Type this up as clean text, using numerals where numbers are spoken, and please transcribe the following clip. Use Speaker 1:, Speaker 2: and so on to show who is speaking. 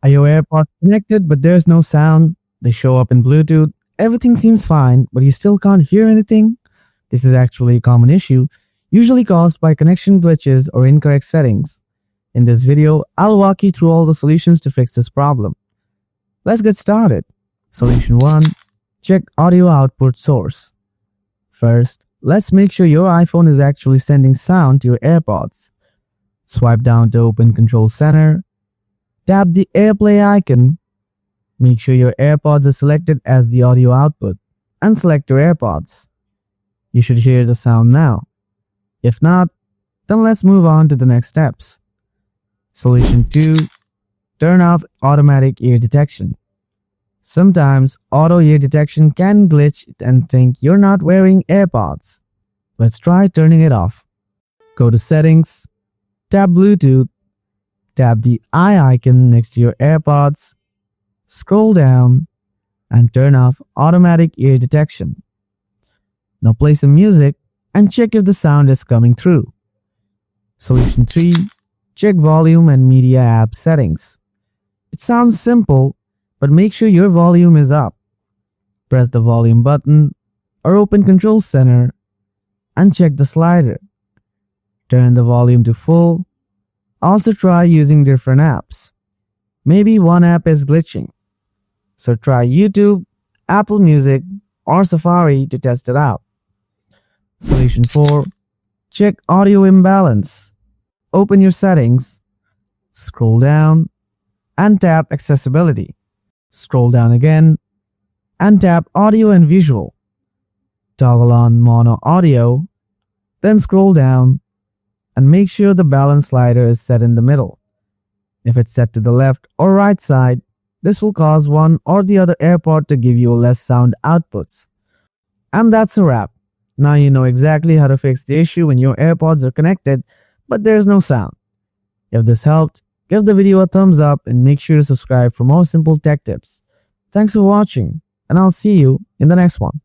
Speaker 1: Are your AirPods connected but there's no sound? They show up in Bluetooth. Everything seems fine, but you still can't hear anything? This is actually a common issue, usually caused by connection glitches or incorrect settings. In this video, I'll walk you through all the solutions to fix this problem. Let's get started. Solution 1. Check audio output source. First, let's make sure your iPhone is actually sending sound to your AirPods. Swipe down to open Control Center. Tap the AirPlay icon. Make sure your AirPods are selected as the audio output and select your AirPods. You should hear the sound now. If not, then let's move on to the next steps. Solution 2. Turn off automatic ear detection. Sometimes auto ear detection can glitch and think you're not wearing AirPods. Let's try turning it off. Go to Settings, tap Bluetooth, tap the eye icon next to your AirPods, scroll down, and turn off automatic ear detection. Now play some music and check if the sound is coming through. Solution 3. Check volume and media app settings. It sounds simple, but make sure your volume is up. Press the volume button or open Control Center and check the slider. Turn the volume to full. Also try using different apps. Maybe one app is glitching. So try YouTube, Apple Music, or Safari to test it out. Solution 4. Check audio imbalance. Open your settings, scroll down, and tap Accessibility. Scroll down again, and tap Audio and Visual. Toggle on Mono Audio, then scroll down, and make sure the balance slider is set in the middle. If it's set to the left or right side, this will cause one or the other AirPod to give you less sound outputs. And that's a wrap. Now you know exactly how to fix the issue when your AirPods are connected, but there's no sound. If this helped, give the video a thumbs up and make sure to subscribe for more simple tech tips. Thanks for watching, and I'll see you in the next one.